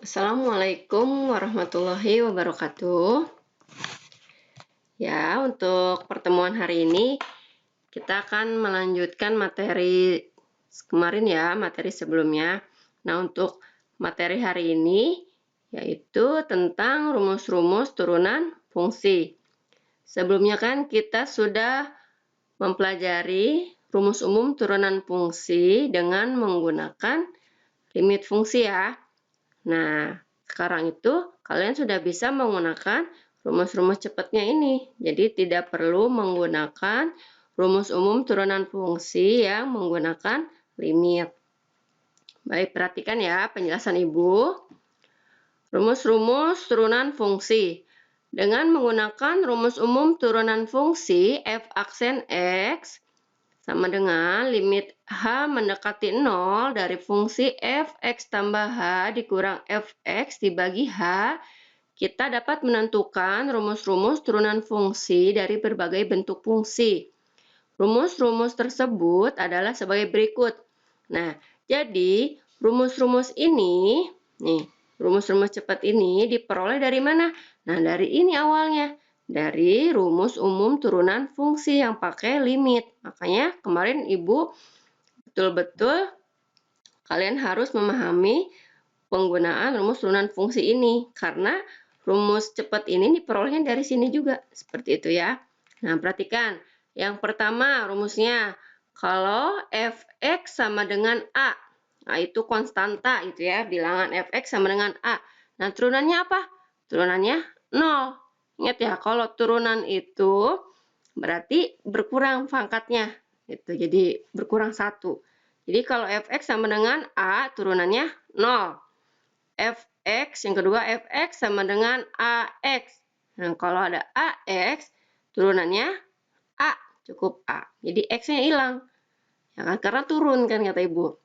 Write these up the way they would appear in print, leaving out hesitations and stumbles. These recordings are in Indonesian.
Assalamualaikum warahmatullahi wabarakatuh. Ya, untuk pertemuan hari ini kita akan melanjutkan materi kemarin ya, materi sebelumnya. Nah, untuk materi hari ini yaitu tentang rumus-rumus turunan fungsi. Sebelumnya kan kita sudah mempelajari rumus umum turunan fungsi dengan menggunakan limit fungsi ya. Nah, sekarang itu kalian sudah bisa menggunakan rumus-rumus cepatnya ini. Jadi tidak perlu menggunakan rumus umum turunan fungsi yang menggunakan limit. Baik, perhatikan ya penjelasan Ibu. Rumus-rumus turunan fungsi. Dengan menggunakan rumus umum turunan fungsi f aksen x sama dengan limit h mendekati 0 dari fungsi f(x) tambah h dikurang f(x) dibagi h, kita dapat menentukan rumus-rumus turunan fungsi dari berbagai bentuk fungsi. Rumus-rumus tersebut adalah sebagai berikut. Nah, jadi rumus-rumus ini, rumus-rumus cepat ini diperoleh dari mana? Nah, dari ini awalnya. Dari rumus umum turunan fungsi yang pakai limit. Makanya kemarin Ibu betul-betul kalian harus memahami penggunaan rumus turunan fungsi ini. Karena rumus cepat ini diperolehnya dari sini juga. Seperti itu ya. Nah, perhatikan. Yang pertama rumusnya. Kalau f(x) sama dengan a. Nah, itu konstanta itu ya. Bilangan f(x) sama dengan a. Nah, turunannya apa? Turunannya 0. Ingat ya, kalau turunan itu berarti berkurang pangkatnya. Gitu. Jadi berkurang 1. Jadi kalau f(x) sama dengan a, turunannya 0. f(x), yang kedua f(x) sama dengan ax. Nah, kalau ada ax, turunannya a, cukup a. Jadi x-nya hilang. Ya kan? Karena turun kan kata Ibu.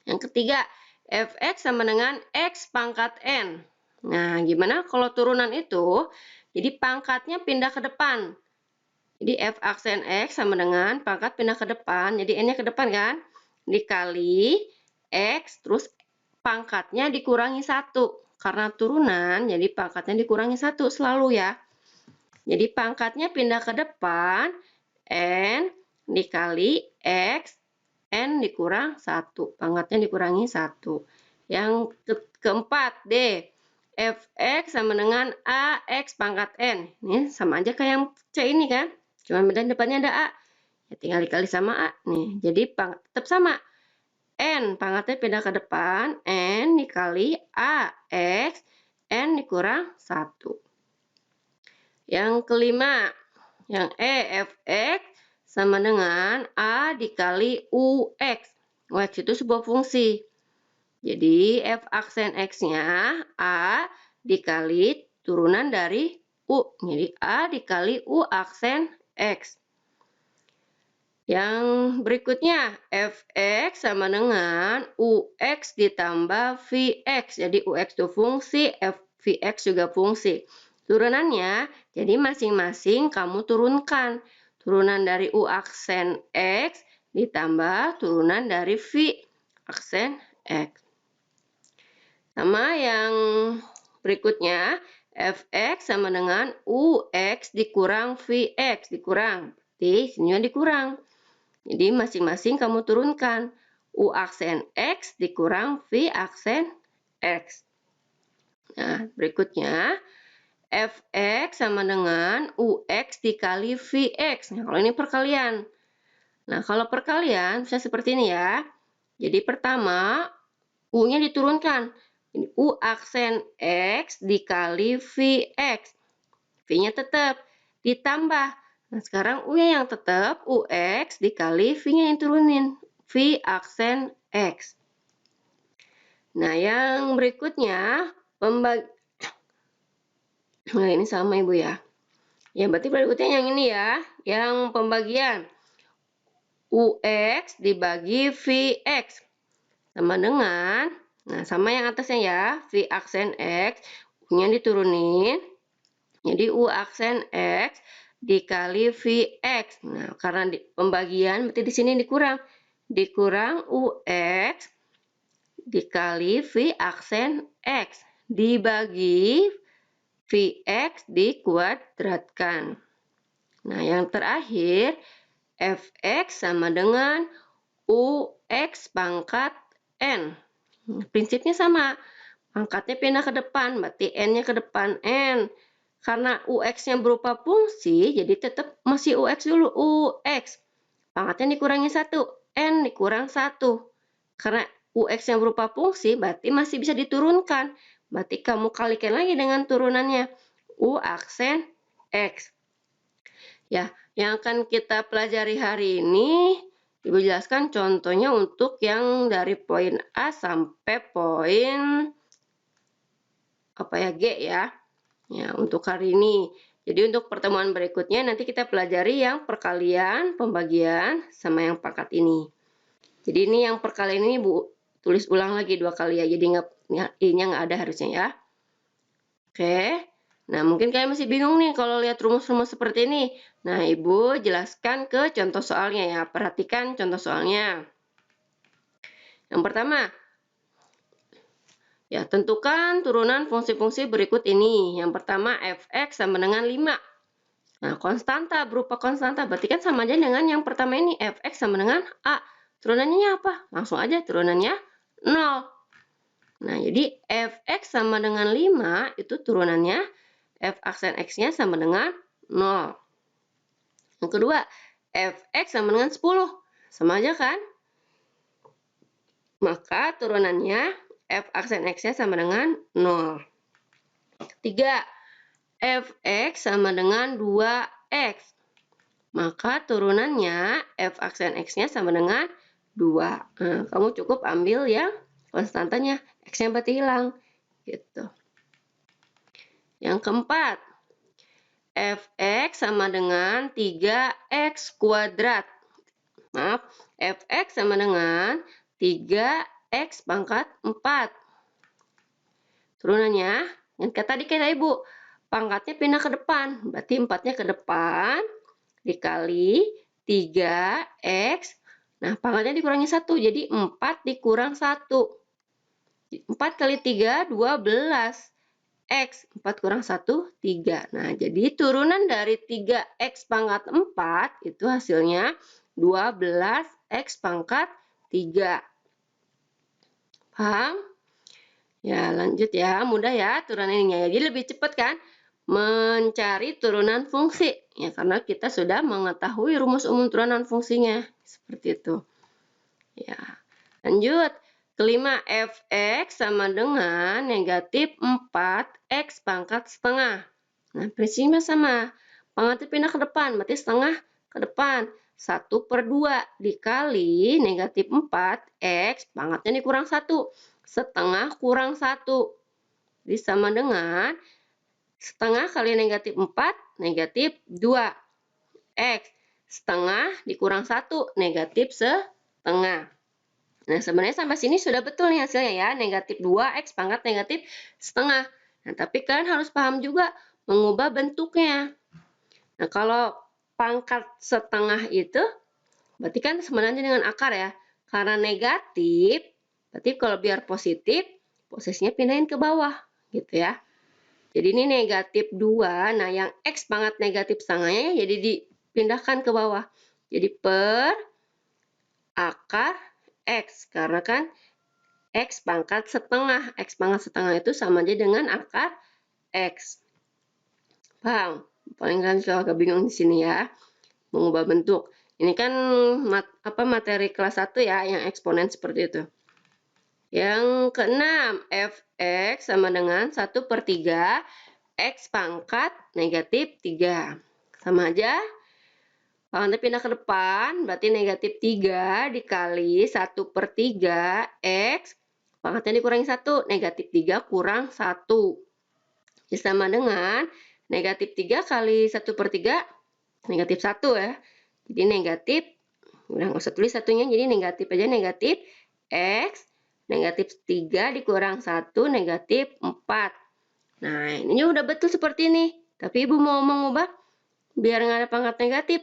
Yang ketiga, f(x) sama dengan x pangkat n. Nah, gimana kalau turunan itu? Jadi pangkatnya pindah ke depan. Jadi f aksen x sama dengan pangkat pindah ke depan. Jadi n-nya ke depan kan? Dikali x, terus pangkatnya dikurangi 1. Karena turunan, jadi pangkatnya dikurangi 1 selalu ya. Jadi pangkatnya pindah ke depan, n dikali x, n dikurang 1. Pangkatnya dikurangi 1. Yang keempat, D. f(x) sama dengan ax pangkat n. Ini sama aja kayak yang C ini kan. Cuma beda depannya ada a. Ya tinggal dikali sama a. Nih, jadi tetap sama. N pangkatnya pindah ke depan. N dikali ax. N dikurang 1. Yang kelima. Yang E. fx sama dengan a dikali ux. Ux itu sebuah fungsi. Jadi f aksen x-nya a dikali turunan dari u. Jadi a dikali u aksen x. Yang berikutnya fx sama dengan ux ditambah vx. Jadi ux itu fungsi, vx juga fungsi. Turunannya, jadi masing-masing kamu turunkan. Turunan dari u aksen x ditambah turunan dari v aksen x. Sama yang berikutnya, fx sama dengan ux dikurang vx, dikurang. Berarti sini dikurang. Jadi masing-masing kamu turunkan. U aksen x dikurang v aksen x. Nah, berikutnya, fx sama dengan ux dikali vx. Nah, kalau ini perkalian. Nah, kalau perkalian bisa seperti ini ya. Jadi pertama, u-nya diturunkan. U aksen x dikali vx. V-nya tetap ditambah. Nah, sekarang U-nya yang tetap ux dikali V-nya yang turunin. V aksen x. Nah, yang berikutnya nah, ini sama Ibu ya. Ya, berarti berikutnya yang ini ya, yang pembagian ux dibagi vx sama dengan, nah sama yang atasnya ya, v aksen x, u-nya diturunin, jadi u aksen x dikali vx. Nah, karena pembagian berarti di sini dikurang ux dikali V aksen X dibagi Vx dikuadratkan. Nah, yang terakhir, Fx sama dengan Ux pangkat N. Prinsipnya sama. Pangkatnya pindah ke depan, berarti N-nya ke depan N. Karena UX-nya berupa fungsi, jadi tetap masih UX dulu, UX. Pangkatnya dikurangi 1, N dikurang 1. Karena UX-nya berupa fungsi, berarti masih bisa diturunkan. Berarti kamu kalikan lagi dengan turunannya, U aksen X. Ya, yang akan kita pelajari hari ini, Ibu jelaskan contohnya untuk yang dari poin A sampai poin G ya. Ya, untuk hari ini. Jadi untuk pertemuan berikutnya nanti kita pelajari yang perkalian, pembagian, sama yang pangkat ini. Jadi ini yang perkalian ini Bu tulis ulang lagi 2 kali ya. Jadi I-nya nggak ada harusnya ya. Oke. Nah, mungkin kalian masih bingung nih kalau lihat rumus-rumus seperti ini. Nah, Ibu jelaskan ke contoh soalnya ya. Perhatikan contoh soalnya. Yang pertama, ya, tentukan turunan fungsi-fungsi berikut ini. Yang pertama, Fx sama dengan 5. Nah, konstanta berupa konstanta. Berarti kan sama aja dengan yang pertama ini. Fx sama dengan A. Turunannya apa? Langsung aja turunannya 0. Nah, jadi Fx sama dengan 5 itu turunannya F aksen X-nya sama dengan 0. Yang kedua, Fx sama dengan 10. Sama aja kan? Maka turunannya F aksen X-nya sama dengan 0. 3. Fx sama dengan 2x. Maka turunannya F aksen X-nya sama dengan 2. Nah, kamu cukup ambil yang konstantanya. X-nya berarti hilang. Gitu. Yang keempat, Fx sama dengan 3x kuadrat. Maaf, Fx sama dengan 3x pangkat 4. Turunannya, yang tadi kata Ibu, pangkatnya pindah ke depan. Berarti 4-nya ke depan dikali 3x. Nah, pangkatnya dikurangi 1. Jadi 4 dikurang 1. 4 kali 3, 12. X. 4 kurang 1, 3. Nah, jadi turunan dari 3x pangkat 4 itu hasilnya 12x pangkat 3. Paham? Ya, lanjut ya. Mudah ya turunan ininya. Jadi lebih cepat kan mencari turunan fungsi. Ya, karena kita sudah mengetahui rumus umum turunan fungsinya. Seperti itu. Ya. Lanjut. Kelima, Fx sama dengan negatif 4x pangkat setengah. Nah, prinsipnya sama. Pangkatnya pindah ke depan, berarti setengah ke depan. 1/2 dikali negatif 4x, pangkatnya dikurang 1. Setengah kurang 1. Jadi sama dengan setengah kali negatif 4, negatif 2. X. Setengah dikurang 1, negatif setengah. Nah, sebenarnya sampai sini sudah betul nih hasilnya ya. Negatif 2x pangkat negatif setengah. Nah, tapi kalian harus paham juga mengubah bentuknya. Nah, kalau pangkat setengah itu, berarti kan sebenarnya dengan akar ya. Karena negatif, berarti kalau biar positif, posisinya pindahin ke bawah. Gitu ya. Jadi ini negatif 2. Nah, yang X pangkat negatif setengahnya jadi dipindahkan ke bawah. Jadi per akar X. Karena kan X pangkat setengah. X pangkat setengah itu sama aja dengan akar X. Paham? Paling kan agak bingung di sini ya. Mengubah bentuk. Ini kan materi kelas 1 ya, yang eksponen seperti itu. Yang keenam, Fx sama dengan 1/3 X pangkat negatif 3. Sama aja. Pangkatnya pindah ke depan, berarti negatif 3 dikali 1/3 X. Pangkatnya dikurangi 1, negatif 3 kurang 1. Jadi sama dengan negatif 3 kali 1/3, negatif 1 ya. Jadi negatif, udah nggak usah tulis satunya, jadi negatif aja, negatif X. Negatif 3 dikurang 1, negatif 4. Nah, ini udah betul seperti ini. Tapi Ibu mau mengubah biar nggak ada pangkat negatif.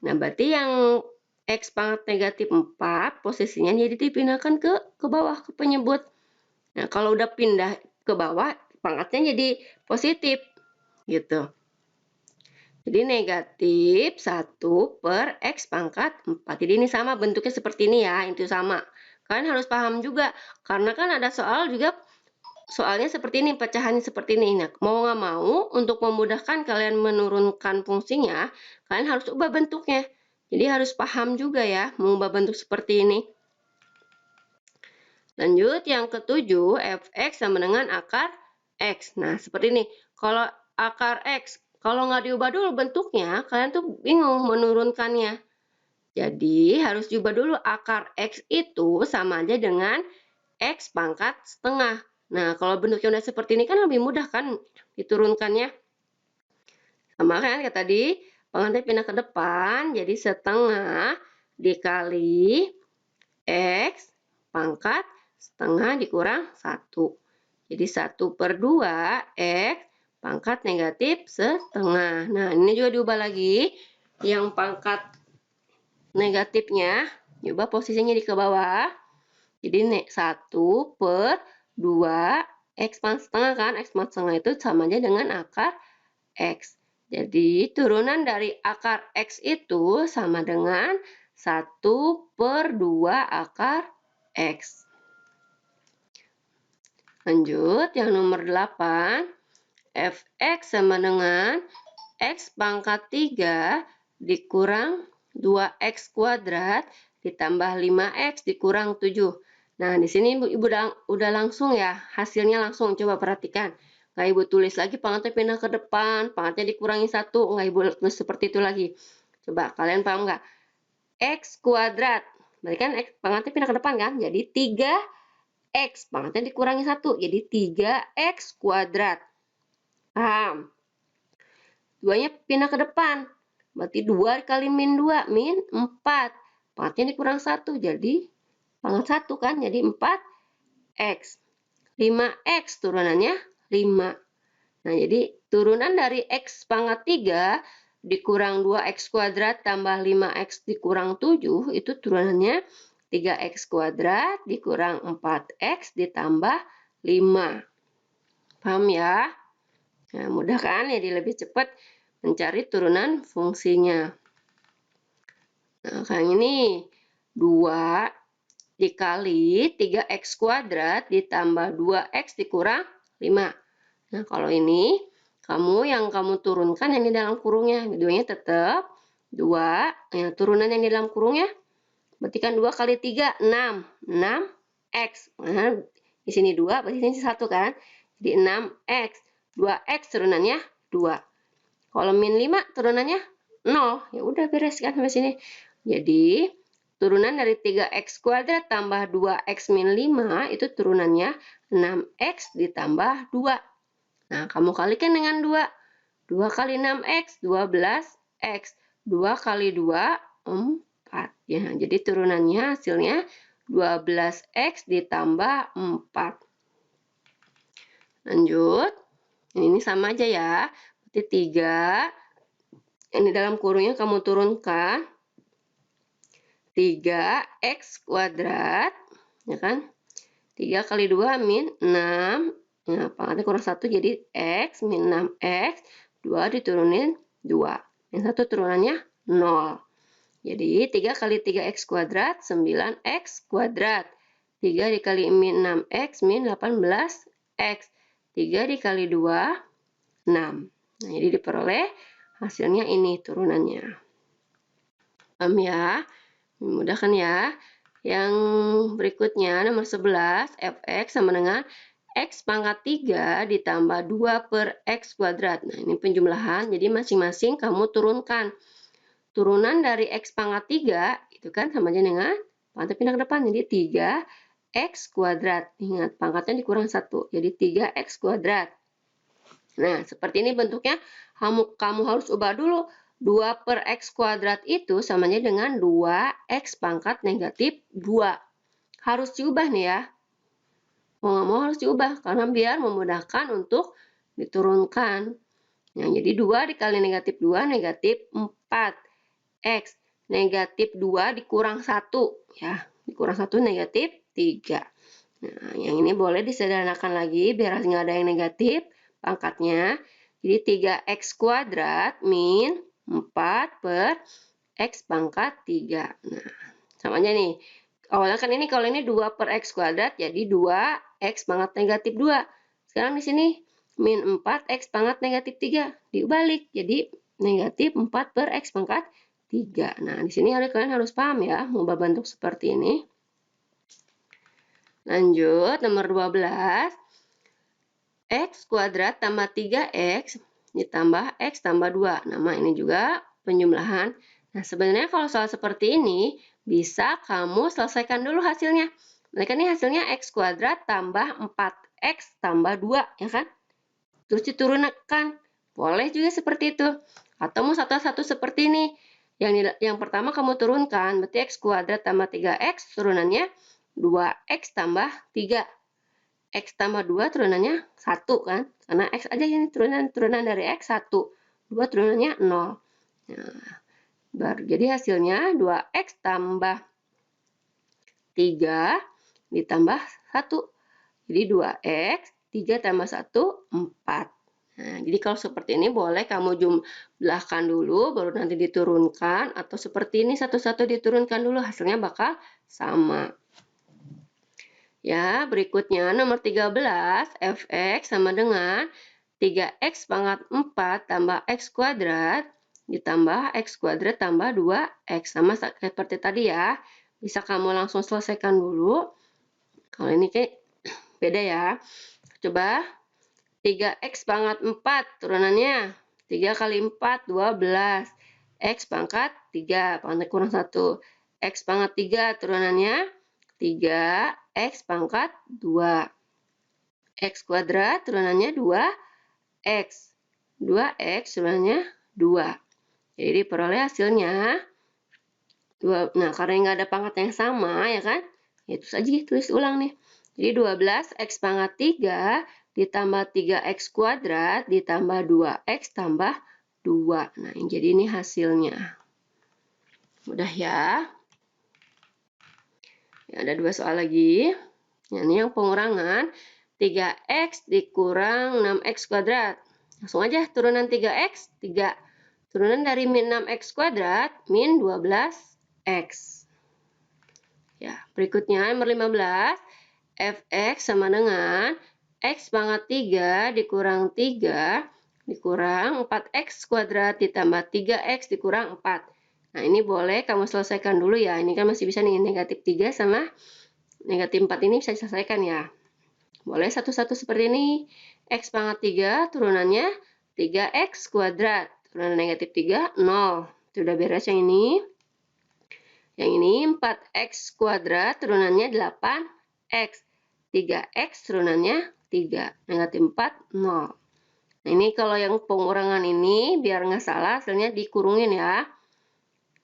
Nah, berarti yang X pangkat negatif 4, posisinya jadi dipindahkan ke bawah, ke penyebut. Nah, kalau udah pindah ke bawah, pangkatnya jadi positif, gitu. Jadi negatif 1 per X pangkat 4. Jadi ini sama bentuknya seperti ini ya, itu sama. Kalian harus paham juga, karena kan ada soal juga, soalnya seperti ini, pecahannya seperti ini. Nah, mau nggak mau, untuk memudahkan kalian menurunkan fungsinya, kalian harus ubah bentuknya. Jadi harus paham juga ya, mengubah bentuk seperti ini. Lanjut, yang ketujuh, fx sama dengan akar x. Nah, seperti ini. Kalau akar x, kalau nggak diubah dulu bentuknya, kalian tuh bingung menurunkannya. Jadi, harus diubah dulu akar x itu sama aja dengan x pangkat setengah. Nah, kalau bentuknya udah seperti ini kan lebih mudah kan diturunkannya. Sama kan kayak tadi, pangkatnya pindah ke depan, jadi setengah dikali x pangkat setengah dikurang 1. Jadi 1 per 2 x pangkat negatif setengah. Nah, ini juga diubah lagi. Yang pangkat negatifnya, diubah posisinya di ke bawah. Jadi 1 per 2 x pangkat setengah kan. X pangkat setengah itu sama aja dengan akar x. Jadi turunan dari akar x itu sama dengan 1 per 2 akar x. Lanjut, yang nomor 8, fx sama dengan x pangkat 3 dikurang 2x kuadrat ditambah 5x dikurang 7. Nah, di sini Ibu udah langsung ya, hasilnya langsung, coba perhatikan. Nggak Ibu tulis lagi pangkatnya pindah ke depan, pangkatnya dikurangi 1, nggak Ibu tulis seperti itu lagi. Coba, kalian paham nggak? X kuadrat, berarti kan X pangkatnya pindah ke depan kan, jadi 3 X pangkatnya dikurangi 1, jadi 3X kuadrat. Paham? 2-nya pindah ke depan, berarti 2 kali min 2, min 4. Pangkatnya dikurang 1, jadi pangkat 1 kan, jadi 4X. 5X turunannya 5. Nah, jadi turunan dari X pangkat 3 dikurang 2X kuadrat tambah 5X dikurang 7, itu turunannya 3x kuadrat dikurang 4x ditambah 5. Paham ya? Nah, mudah kan? Jadi lebih cepat mencari turunan fungsinya. Nah, kayak ini 2 dikali 3x kuadrat ditambah 2x dikurang 5. Nah, kalau ini yang kamu turunkan yang di dalam kurungnya. Videonya tetap 2, ya, turunan yang di dalam kurungnya. Berarti kan 2 kali 3, 6. 6x. Nah, di sini 2, berarti di sini 1 kan. Jadi 6x. 2x turunannya 2. Kalau min 5 turunannya 0. Ya udah beres kan sampai sini. Jadi, turunan dari 3x kuadrat tambah 2x min 5 itu turunannya 6x ditambah 2. Nah, kamu kalikan dengan 2. 2 kali 6x, 12x. 2 kali 2, 4. Ya, jadi turunannya hasilnya 12x ditambah 4. Lanjut. Ini sama aja ya. Berarti 3. Ini dalam kurungnya kamu turunkan. 3x kuadrat. Ya kan? 3 kali 2 min 6. Nah, pangkatnya kurang 1 jadi x min 6x. 2 diturunin 2. Yang satu turunannya 0. Jadi 3 kali 3x kuadrat 9x kuadrat. 3 dikali min 6x min 18x. 3 dikali 2, 6. Nah, jadi diperoleh hasilnya ini turunannya. Paham ya? Mudah kan ya? Yang berikutnya nomor 11, fx sama dengan x pangkat 3 ditambah 2 per x kuadrat. Nah, ini penjumlahan, jadi masing-masing kamu turunkan. Turunan dari x pangkat 3 itu kan sama aja dengan pangkatnya pindah ke depan, jadi 3x kuadrat. Ingat, pangkatnya dikurang 1, jadi 3x kuadrat. Nah, seperti ini bentuknya, kamu harus ubah dulu. 2 per x kuadrat itu samanya dengan 2x pangkat negatif 2. Harus diubah nih ya. Mau nggak mau harus diubah, karena biar memudahkan untuk diturunkan. Nah, jadi 2 dikali negatif 2, negatif 4x. negatif 2 dikurang 1 ya. Dikurang 1 negatif 3. Nah, yang ini boleh disederhanakan lagi biar nggak ada yang negatif pangkatnya. Jadi 3x kuadrat min 4 per x pangkat 3. Nah, sama aja nih. Awalnya kan ini, kalau ini 2 per x kuadrat, jadi 2x pangkat negatif 2. Sekarang di sini min 4x pangkat negatif 3. Dibalik, jadi negatif 4 per x pangkat 3. Nah, di sini kalian harus paham ya, mengubah bentuk seperti ini. Lanjut, nomor 12. X kuadrat tambah 3x ditambah x tambah 2. Nah, ini juga penjumlahan. Nah, sebenarnya kalau soal seperti ini, bisa kamu selesaikan dulu hasilnya. Mereka ini hasilnya x kuadrat tambah 4x tambah 2, ya kan? Terus diturunkan. Boleh juga seperti itu. Atau mau satu-satu seperti ini. Yang pertama kamu turunkan, berarti x kuadrat tambah 3x, turunannya 2x tambah 3. X tambah 2 turunannya 1 kan, karena X aja ini turunan dari X 1, 2 turunannya 0. Nah, jadi hasilnya 2X tambah 3 ditambah 1, jadi 2X, 3 tambah 1, 4. Nah, jadi kalau seperti ini boleh kamu jumlahkan dulu, baru nanti diturunkan, atau seperti ini satu-satu diturunkan dulu, hasilnya bakal sama. Ya, berikutnya nomor 13, fx sama dengan 3x pangkat 4 tambah x kuadrat ditambah x kuadrat tambah 2x. Sama seperti tadi ya. Bisa kamu langsung selesaikan dulu. Kalau ini kayak beda ya. Coba 3x pangkat 4 turunannya 3 kali 4, 12. X pangkat 3, pangkat kurang 1. X pangkat 3 turunannya 3, X pangkat 2. X kuadrat turunannya 2X. 2X turunannya 2. Jadi diperoleh hasilnya 2. Nah, karena nggak ada pangkat yang sama, ya kan? Itu saja tulis ulang nih. Jadi 12X pangkat 3 ditambah 3X kuadrat ditambah 2X tambah 2. Nah, jadi ini hasilnya. Mudah ya. Ya, ada 2 soal lagi. Nah, ini yang pengurangan 3x dikurang 6x kuadrat. Langsung aja turunan 3x, 3. Turunan dari min 6x kuadrat, min 12x. Ya, berikutnya nomor 15. Fx sama dengan x pangkat 3 dikurang 3 dikurang 4x kuadrat ditambah 3x dikurang 4. Nah, ini boleh kamu selesaikan dulu ya. Ini kan masih bisa nih, negatif 3 sama negatif 4 ini bisa diselesaikan ya. Boleh satu-satu seperti ini. X pangkat 3 turunannya 3x kuadrat. Turunan negatif 3, 0. Sudah beres yang ini. Yang ini 4x kuadrat turunannya 8x. 3x turunannya 3. Negatif 4, 0. Nah, ini kalau yang pengurangan ini, biar nggak salah, hasilnya dikurungin ya.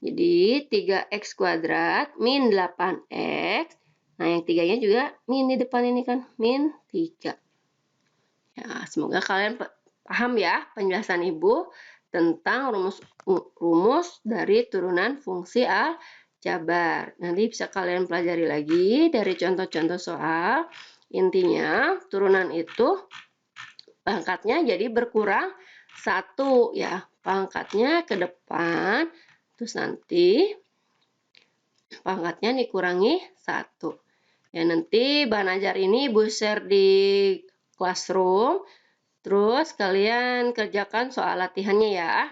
Jadi 3x kuadrat min 8x. Nah, yang 3-nya juga min di depan ini kan, min 3. Ya, semoga kalian paham ya penjelasan Ibu tentang rumus dari turunan fungsi aljabar. Nanti bisa kalian pelajari lagi dari contoh-contoh soal. Intinya, turunan itu pangkatnya jadi berkurang 1 ya. Pangkatnya ke depan, terus nanti pangkatnya dikurangi 1. Ya, nanti bahan ajar ini Ibu share di classroom. Terus kalian kerjakan soal latihannya ya.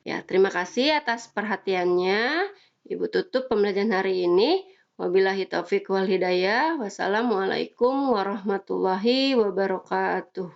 Ya, terima kasih atas perhatiannya. Ibu tutup pembelajaran hari ini. Wabillahi taufiq wal hidayah. Wassalamualaikum warahmatullahi wabarakatuh.